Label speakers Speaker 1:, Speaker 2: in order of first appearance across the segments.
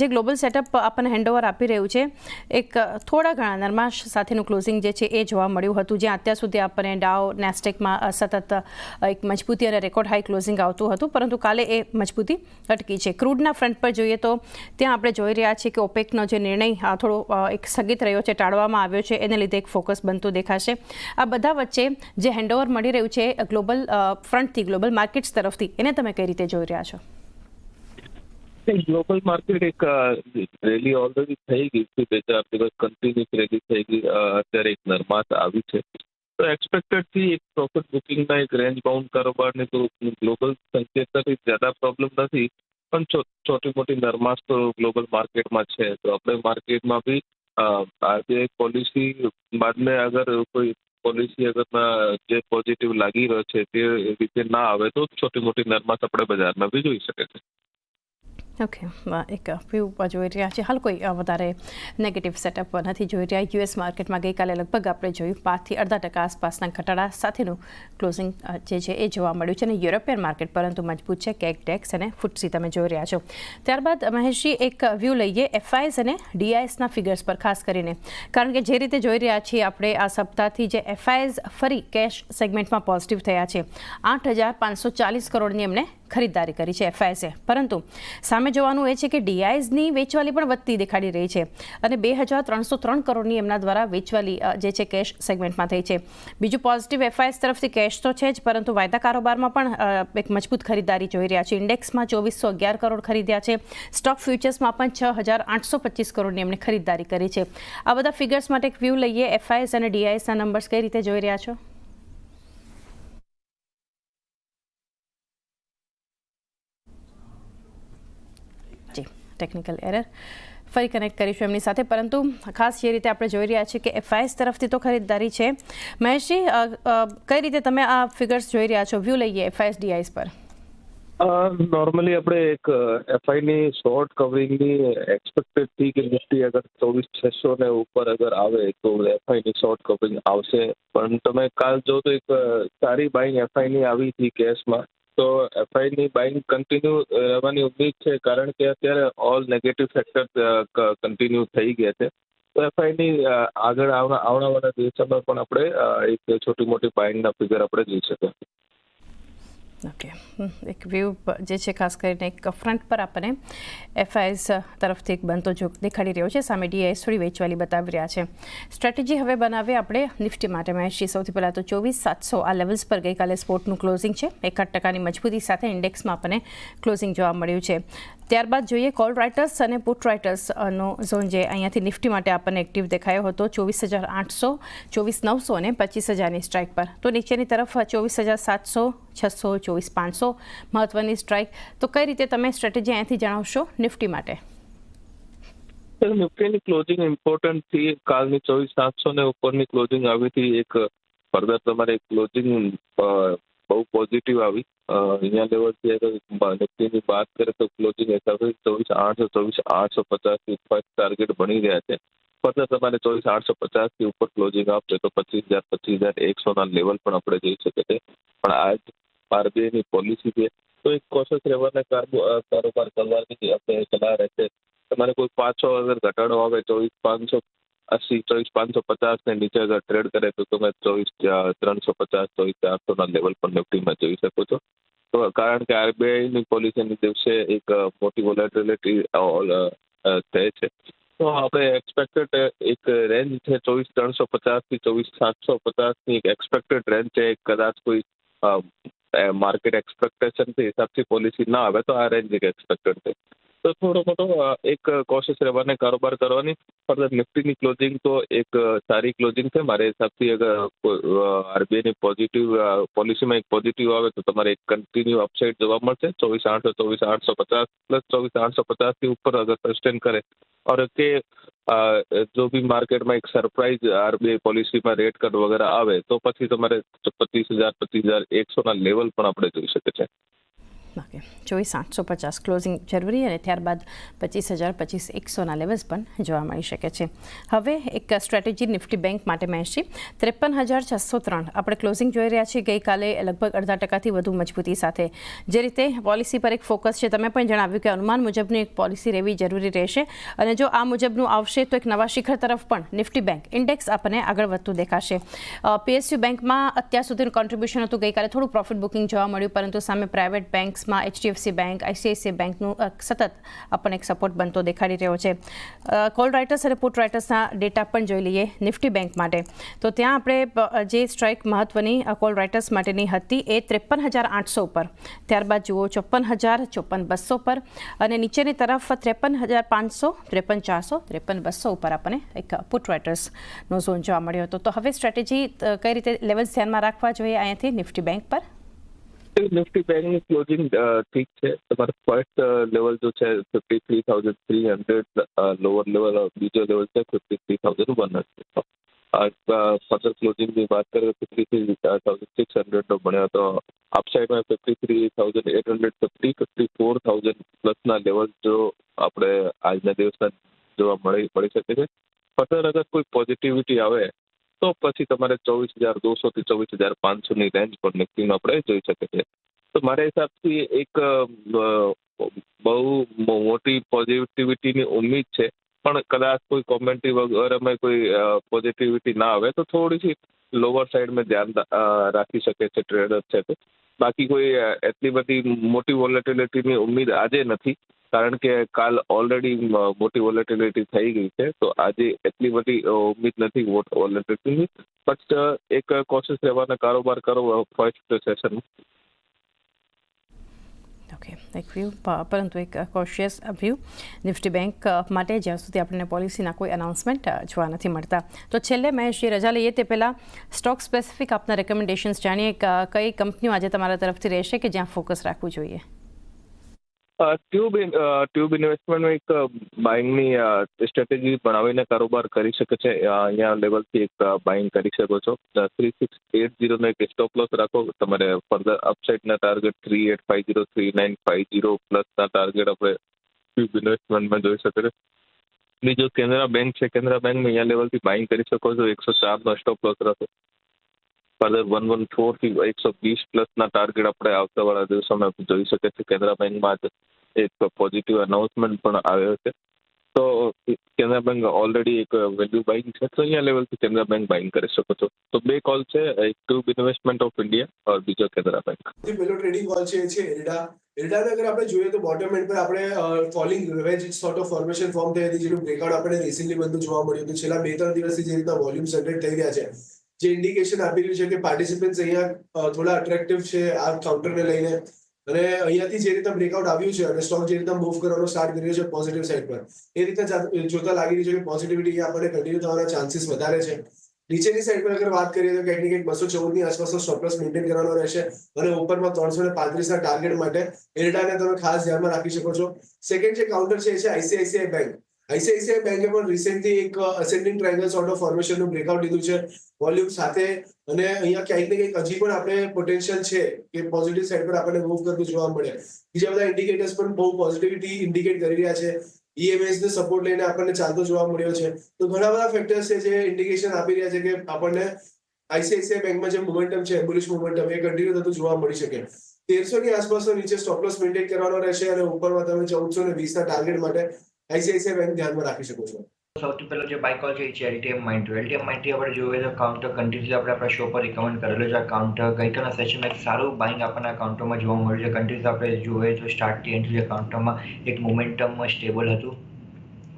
Speaker 1: જે global setup આપણને handover આપી રહ્યું છે, એક થોડા ઘણા નરમાશ સાથેનું ક્લોઝિંગ જે છે એ જોવા મળ્યું હતું, જ્યાં અત્યાર સુધી આપણને ડાઉ નેસ્ટેકમાં સતત એક મજબૂતી અને રેકોર્ડ હાઈ ક્લોઝિંગ આવતું હતું, પરંતુ કાલે એ મજબૂતી અટકી છે. ક્રૂડના ફ્રન્ટ પર જોઈએ તો ત્યાં આપણે જોઈ રહ્યા છીએ કે ઓપેકનો જે નિર્ણય થોડો એક સ્થગિત રહ્યો છે, ટાળવામાં આવ્યો છે, એને લીધે એક ફોકસ બનતું દેખાશે. આ બધા વચ્ચે જે હેન્ડઓવર મળી રહ્યું છે ગ્લોબલ ફ્રન્ટથી, ગ્લોબલ માર્કેટ્સ તરફથી, એને તમે કઈ રીતે જોઈ રહ્યા છો?
Speaker 2: ગ્લોબલ માર્કેટ એક રેલી ઓલરેડી થઈ ગઈ છે, 2-4 દિવસ કન્ટિન્યુઅસ રેલી થઈ ગઈ, અત્યારે એક નરમાશ આવી છે. તો એક્સપેક્ટેડ થી એક પ્રોફિટ બુકિંગના એક રેન્જ બાઉન્ડ કારોબારની તો ગ્લોબલ સંકેતથી જ્યાદા પ્રોબ્લેમ નથી, પણ છોટી મોટી નરમાશ તો ગ્લોબલ માર્કેટમાં છે. તો આપણે માર્કેટમાં બી આરબીઆઈ પોલિસી બાદને અગર કોઈ પોલિસી અગર જે પોઝિટિવ લાગી રહ્યો છે તે રીતે ના આવે તો છોટી મોટી નરમાશ આપણે બજારમાં બી જોઈ શકે છે.
Speaker 1: ઓકે, એક વ્યૂ જોઈ રહ્યા છે. હાલ કોઈ વધારે નેગેટિવ સેટઅપ નથી જોઈ રહ્યા. યુએસ માર્કેટમાં ગઈકાલે લગભગ આપણે જોયું 5% આસપાસના ઘટાડા સાથેનું ક્લોઝિંગ જે છે એ જોવા મળ્યું છે, અને યુરોપિયન માર્કેટ પરંતુ મજબૂત છે. કેક ટેક્સ અને ફુટ્સી તમે જોઈ રહ્યા છો. ત્યારબાદ મહેશજી એક વ્યૂ લઈએ એફઆઈએસ અને ડીઆઈએસના ફિગર્સ પર, ખાસ કરીને કારણ કે જે રીતે જોઈ રહ્યા છીએ આપણે આ સપ્તાહથી જે એફઆઈએસ ફરી કેશ સેગમેન્ટમાં પોઝિટિવ થયા છે. 8,540 કરોડની એમને ખરીદદારી કરી છે એફઆઈએસે, પરંતુ સામે જોવાનું એ છે કે ડીઆઈએસની વેચવાલી પણ વધતી દેખાડી રહી છે, અને 2,303 કરોડની એમના દ્વારા વેચવાલી જે છે કેશ સેગમેન્ટમાં થઈ છે. બીજું પોઝિટિવ એફઆઈએસ તરફથી કેશ તો છે જ, પરંતુ વાયદા કારોબારમાં પણ એક મજબૂત ખરીદારી જોઈ રહ્યા છે. ઇન્ડેક્સમાં 2,411 કરોડ ખરીદ્યા છે. સ્ટોક ફ્યુચર્સમાં પણ 6,825 કરોડની એમણે ખરીદદારી કરી છે. આ બધા ફિગર્સ માટે એક વ્યૂ લઈએ. એફઆઈએસ અને ડીઆઈએસના નંબર્સ કઈ રીતે જોઈ રહ્યા છો? જી, ટેકનિકલ એરર. ફરી કનેક્ટ કરીશું એમની સાથે, પરંતુ ખાસ જે રીતે આપણે જોઈ રહ્યા છીએ કે એફઆઈએસ તરફથી તો ખરીદદારી છે. મહેશજી, કઈ રીતે તમે આ ફિગર્સ જોઈ રહ્યા છો? વ્યૂ લઈએ એફઆઈએસ ડીઆઈએસ પર.
Speaker 2: નોર્મલી આપણે એક એફઆઈની શોર્ટ કવરિંગની એક્સપેક્ટેડ થી કે નિફ્ટી અગર 24,600 ને ઉપર અગર આવે તો એફઆઈની શોર્ટ કવરિંગ આવશે, પણ તમે કાલ જો તો એક સારી બાઇંગ એફઆઈની આવી હતી કેશમાં, તો એફઆઈની બાઇંગ કન્ટિન્યુ રહેવાની ઉમ્મીદ છે, કારણ કે અત્યારે ઓલ નેગેટિવ ફેક્ટર કન્ટિન્યુ થઈ ગયા છે. તો એફઆઈની આગળ આવનારા દિવસોમાં પણ આપણે એક છોટી મોટી બાઇંગના ફિગર આપણે જોઈ શકીએ.
Speaker 1: ઓકે, એક વ્યૂ જે છે ખાસ કરીને એક ફ્રન્ટ પર આપણને એફઆઈએસ તરફથી એક બનતો જો દેખાડી રહ્યો છે, સામે ડીઆઈએસ થોડી વેચવાલી બતાવી રહ્યા છે. સ્ટ્રેટેજી હવે બનાવીએ આપણે નિફ્ટી માટે. મહેશજી, સૌથી પહેલાં તો 24,700 આ લેવલ્સ પર ગઈકાલે સ્પોટનું ક્લોઝિંગ છે. 1% મજબૂતી સાથે ઇન્ડેક્સમાં આપણને ક્લોઝિંગ જોવા મળ્યું છે. ત્યારબાદ જોઈએ કોલ રાઇટર્સ અને પુટ રાઇટર્સનો ઝોન, જે અહીંયાથી નિફ્ટી માટે આપણને એક્ટિવ દેખાયો હતો 24,800, 24,900 અને 25,000ની સ્ટ્રાઇક પર. તો નીચેની તરફ 24,700, 600, 24,500 મહત્વની સ્ટ્રાઇક. તો કઈ રીતે તમે સ્ટ્રેટેજી અહીંયાથી જણાવશો નિફ્ટી માટે?
Speaker 2: નિફ્ટીની ક્લોઝિંગ ઇમ્પોર્ટન્ટ થી કાલની 24,700 ને ઉપરની ક્લોઝિંગ આવી હતી. એક ફર્ધર તમારે ક્લોઝિંગ બહુ પોઝિટિવ આવી. અહીંયા લેવલથી અગર નિફ્ટીની વાત કરીએ તો ક્લોઝિંગ હિસાબે 24,800, 24,850 ઉપર ટાર્ગેટ બની રહ્યા છે. ફર્ધર તમારે 24,850 થી ઉપર ક્લોઝિંગ આપશે તો 25,000, 25,100 લેવલ પણ આપણે જોઈ શકીએ છીએ. પણ આજ આરબીઆઈની પોલિસી છે, તો એક કોશિશ રહેવાના કારોબાર કરવાની આપણે સલાહ રહેશે. તમારે કોઈ 500 અગર ઘટાડો આવે 24,580, 24,550 ને નીચે અગર ટ્રેડ કરે તો તમે 24,350, 24,400 લેવલ પર નિફ્ટીમાં જોઈ શકો છો. તો કારણ કે આરબીઆઈની પોલિસીની દિવસે એક મોટી વોલેટિલિટી થાય છે, તો આપણે એક્સપેક્ટેડ એક રેન્જ છે 24,350 થી 24,750ની એક એક્સપેક્ટેડ રેન્જ છે. કદાચ કોઈ માર્કેટ એક્સપેક્ટેશન હિસાબથી પોલિસી ના આવે તો આ રેન્જ એક એક્સપેક્ટેડ છે. તો થોડો મોટો એક કોશિશ રહેવાને કારોબાર કરવાની. ફર્ધર નિફ્ટીની ક્લોઝિંગ તો એક સારી ક્લોઝિંગ છે મારા હિસાબથી. અગર આરબીઆઈની પોઝિટિવ પોલિસીમાં એક પોઝિટિવ આવે તો તમારે એક કન્ટિન્યુ અપસાઇડ જોવા મળશે. 24,800, 24,850 પ્લસ 24,850થી ઉપર અગર સસ્ટેન કરે और કે જો બી માર્કેટમાં એક સરપ્રાઇઝ આરબીઆઈ પોલિસીમાં રેટ કટ વગેરે આવે તો પછી તમારે 25,000, 25,100 લેવલ પણ આપણે જોઈ શકીએ છીએ.
Speaker 1: ઓકે 24,850 ક્લોઝિંગ જરૂરી અને ત્યારબાદ 25,000 25,100ના લેવલ્સ પણ જોવા મળી શકે છે. હવે એક સ્ટ્રેટેજી નિફ્ટી બેંક માટે મહેશજી 53,603 આપણે ક્લોઝિંગ જોઈ રહ્યા છીએ ગઈકાલે લગભગ 0.5% વધુ મજબૂતી સાથે. જે રીતે પોલિસી પર એક ફોકસ છે, તમે પણ જણાવ્યું કે અનુમાન મુજબની એક પોલિસી રહેવી જરૂરી રહેશે અને જો આ મુજબનું આવશે તો એક નવા શિખર તરફ પણ નિફ્ટી બેંક ઇન્ડેક્સ આપણને આગળ વધતું દેખાશે. PSU બેંકમાં અત્યાર સુધીનું કોન્ટ્રીબ્યુશન હતું, ગઈકાલે થોડું પ્રોફિટ બુકિંગ જોવા મળ્યું, પરંતુ સામે પ્રાઇવેટ બેંક્સમાં HDFC બેંક, ICICI બેંકનું સતત આપણને એક સપોર્ટ બનતો દેખાડી રહ્યો છે. કોલ રાઇટર્સ અને પુટ રાઇટર્સના ડેટા પણ જોઈ લઈએ નિફ્ટી બેંક માટે, તો ત્યાં આપણે જે સ્ટ્રાઇક મહત્વની કોલ રાઇટર્સ માટેની હતી એ 53,800 ઉપર, ત્યારબાદ જુઓ 54,000, 54,200 પર અને નીચેની તરફ 53,500, 53,400, 53,200 ઉપર આપણને એક પુટ રાઇટર્સનો ઝોન જોવા મળ્યો હતો. તો હવે સ્ટ્રેટેજી કઈ રીતે લેવલ્સ ધ્યાનમાં રાખવા જોઈએ અહીંયાથી નિફ્ટી બેંક પર?
Speaker 2: નિફ્ટી બેંકની ક્લોઝિંગ ઠીક છે. તમારે ફર્સ્ટ લેવલ જો છે 53,300, લોઅર લેવલ બીજો લેવલ છે 53,100. ફર્ધર ક્લોઝિંગની વાત કરીએ તો 53,600 બન્યો હતો. અપસાઇડમાં 53,850, 54,000 પ્લસના લેવલ જો આપણે આજના દિવસના જોવા મળી શકે છે. ફર્ધર અગર કોઈ પોઝિટિવિટી આવે તો પછી તમારે 24,200 થી 24,500ની રેન્જ પર નિફ્ટીમાં આપણે જોઈ શકીએ છીએ. તો મારા હિસાબથી એક બહુ મોટી પોઝિટિવિટીની ઉમ્મીદ છે, પણ કદાચ કોઈ કોમેન્ટ્રી વગેરેમાં કોઈ પોઝિટિવિટી ના આવે તો થોડીસી લોઅર સાઈડમાં ધ્યાન રાખી શકે છે ટ્રેડર છે. તો બાકી કોઈ એટલી બધી મોટી વોલેટિલિટીની ઉમ્મીદ આજે નથી, કારણ કે કાલ ઓલરેડી મોટી વોલેટિલિટી થઈ ગઈ છે. તો આજે એટલી બધી ઉમ્મીદ નથી વોલેટિલિટીની, બટ એક કોશિશ રહેવાના કારોબાર કરો ફર્સ્ટ સેશનમાં.
Speaker 1: ઓકે, એક વ્યૂ, પરંતુ એક કોશિયસ વ્યૂ નિફ્ટી બેંક માટે જ્યાં સુધી આપણને પોલિસીના કોઈ અનાઉન્સમેન્ટ જોવા નથી મળતા. તો છેલ્લે મહેશજી રજા લઈએ તે પહેલાં સ્ટોક સ્પેસિફિક આપના રેકમેન્ડેશન્સ જાણીએ. કઈ કંપનીઓ આજે તમારા તરફથી રહેશે કે જ્યાં ફોકસ રાખવું જોઈએ?
Speaker 2: ટ્યુબ ઇન્વેસ્ટમેન્ટમાં એક બાઇંગની સ્ટ્રેટેજી બનાવીને કારોબાર કરી શકે છે. અહીંયા લેવલથી એક બાઇંગ કરી શકો છો. 3680નો એક સ્ટોપ લોસ રાખો. તમારે ફર્ધર અપસાઇડના ટાર્ગેટ 3850, 3950 પ્લસના ટાર્ગેટ આપણે ટ્યુબ ઇન્વેસ્ટમેન્ટમાં જોઈ શકે છે. બીજો કેનરા બેંક છે. કેનરા બેંકમાં અહીંયા લેવલથી બાઇંગ કરી શકો છો. 104નો સ્ટોપ લોસ રાખો. ફર્ધર 114 થી 120 પ્લસના ટાર્ગેટ આપણે આવતાવાળા દિવસોમાં જોઈ શકે છે. કેનરા બેંકમાં એક પોઝિટિવ અનાઉન્સમેન્ટ પણ આવ્યો છે. તો કેનરા બેંક ઓલરેડી એક વેલ્યુ બાઇંગ છે, તો અહીંયા લેવલથી કેનરા બેંક બાઇંગ કરી શકો છો. તો બે કોલ છે, એક ટ્યુબ ઇન્વેસ્ટમેન્ટ ઓફ ઇન્ડિયા અને બીજો કેનરા બેંક.
Speaker 3: પેલો ટ્રેડિંગ કોલ છે એરડા. એરડાને અગર આપણે જોઈએ તો બોટમ એન્ડ પર આપણે falling veg sort of formation form થઈ હતી, જેનું બ્રેકઆઉટ આપણે રિસેન્ટલી બનતું જોવા મળ્યું હતું. છેલ્લા 2-3 દિવસથી જે રીતના વોલ્યુમ જનરેટ થઈ રહ્યા છે, જે ઇન્ડિકેશન આપી રહ્યું છે કે પાર્ટિસિપન્ટ્સ અહીંયા થોડા અટ્રેક્ટિવ છે આ કાઉન્ટરને લઈને, અને અહીંયાથી જે રીતના બ્રેકઆઉટ આવ્યું છે અને સ્ટોક જે રીતના મૂવ કરવાનો સ્ટાર્ટ કરી રહ્યો છે પોઝિટિવ સાઈડ પર, એ રીતના જોતા લાગી રહ્યું છે કે પોઝિટિવિટી આપણને કન્ટિન્યુ થવાના ચાન્સીસ વધારે છે. નીચેની સાઈડ પર અગર વાત કરીએ તો કંઈક ને કંઈક 214 ની આસપાસનો સ્ટોપ લોસ મેન્ટેન કરવાનો રહેશે અને ઉપરમાં 335 ના ટાર્ગેટ માટે એરડાને તમે ખાસ ધ્યાનમાં રાખી શકો છો. સેકન્ડ જે કાઉન્ટર છે એ છે ICICI બેંક. ICICI બેંકે પણ રિસેન્ટલી એક અસેન્ડિંગ ટ્રાયેંગલ સોર્ટ ઓફ ફોર્મેશનનું બ્રેકઆઉટ લીધું છે વોલ્યુમ સાથે, અને અહીંયા ક્યાંક ને કંઈક હજી પણ આપણે પોટેન્શિયલ છે કે પોઝિટિવ સાઈડ પર આપણને મૂવ કરતું જોવા મળે. બીજા બધા ઇન્ડિકેટર્સ પણ બહુ પોઝિટિવિટી ઇન્ડિકેટ કરી રહ્યા છે. EMS ને સપોર્ટ લઈને આપણને ચાલતો જોવા મળ્યો છે. તો ઘણા બધા ફેક્ટર્સ છે જે ઇન્ડિકેશન આપી રહ્યા છે કે આપણને ICICI બેંકમાં જે મોમેન્ટમ છે, બુલિશ મોમેન્ટમ, એ કન્ટિન્યુ થતું જોવા મળી શકે. 1300 ની આસપાસનો નીચે સ્ટોપ લોસ મેન્ટેન કરવાનો રહેશે અને ઉપરમાં તમે 1420 ના ટાર્ગેટ માટે ICICI બેંક ધ્યાનમાં રાખી શકો છો.
Speaker 4: સૌથી પહેલો જે બાય કોલ છે એ છે LTM Mindtree. LTM Mindtree આપણે જોઈએ તો કાઉન્ટર કન્ટિન્યુઅસલી આપણે આપણા શો પર રિકમેન્ડ કરેલો છે. આ કાઉન્ટર ગઈકાલના સેશનમાં એક સારું બાઇંગ આપણને કાઉન્ટરમાં જોવા મળ્યું છે. કન્ટિન્યુઅસ આપણે જોઈએ તો સ્ટાર્ટથી એન્ડ સુધી કાઉન્ટરમાં એક મોમેન્ટમ સ્ટેબલ હતું.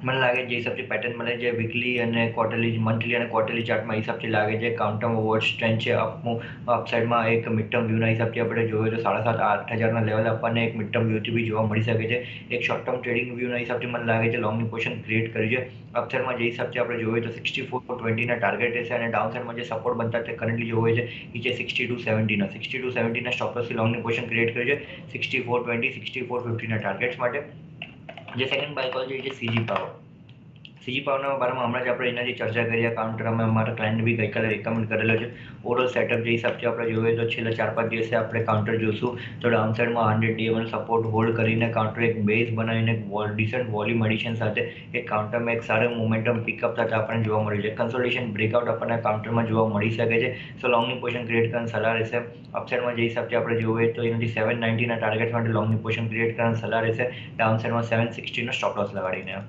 Speaker 4: મને લાગે જે હિસાબથી પેટર્ન મળે છે વીકલી અને ક્વાર્ટરલી, મંથલી અને ક્વાર્ટરલી ચાર્ટમાં હિસાબથી લાગે છે કાઉન્ટરમાં વોચ ટ્રેન્ડ છે અપસાઇડમાં. એક મિડ ટર્મ વ્યૂના હિસાબથી આપણે જોઈએ તો 7,500-8,000ના લેવલ આપણને એક મિડ ટર્મ વ્યૂથી બી જોવા મળી શકે છે. એક શોર્ટ ટર્મ ટ્રેડિંગ વ્યૂના હિસાબથી મને લાગે છે લોંગની પોઝિશન ક્રિએટ કરી છે. અપસાઇડમાં જે હિસાબથી આપણે જોઈએ તો 6420ના ટાર્ગેટ રહેશે અને ડાઉન સાઇડમાં જે સપોર્ટ બનતા તે કરન્ટલી જોઈએ છે એ છે 6270ના સ્ટોપ લોસથી લોંગની પોઝિશન ક્રિએટ કરી છે 6420, 6450ના ટાર્ગેટ્સ માટે. જે સેકન્ડ બાય કોલ છે એ છે CG પાવર. સીજી પાવરના બારામાં હમણાં જ આપણે એના જે ચર્ચા કરી આ કાઉન્ટર અમે અમારા ક્લાયન્ટ બી ગઈકાલે રેકમેન્ડ કરેલો છે. ઓવરઓલ સેટઅપ જે હિસાબથી આપણે જોઈએ તો છેલ્લા 4-5 દિવસે આપણે કાઉન્ટર જોશું તો ડાઉન સાઇડમાં 100 DMનો સપોર્ટ હોલ્ડ કરીને કાઉન્ટર એક બેઝ બનાવીને ડિસન્ટ વોલ્યુમ એડિશન સાથે એક કાઉન્ટરમાં એક સારું મોમેન્ટમ પિકઅપ થતા આપણને જોવા મળ્યું છે. કન્સોલિડેશન બ્રેકઆઉટ આપણને કાઉન્ટરમાં જોવા મળી શકે છે. સો લોંગની પોઝિશન ક્રિએટ કરવાની સલાહ રહેશે. અપસાઇડમાં જે હિસાબથી આપણે જોઈએ તો એનાથી 790ના ટાર્ગેટ માટે લોંગની પોઝિશન ક્રિએટ કરવાની સલાહ રહેશે. ડાઉન સાઇડમાં 760નો સ્ટોપ લોસ લગાડીને.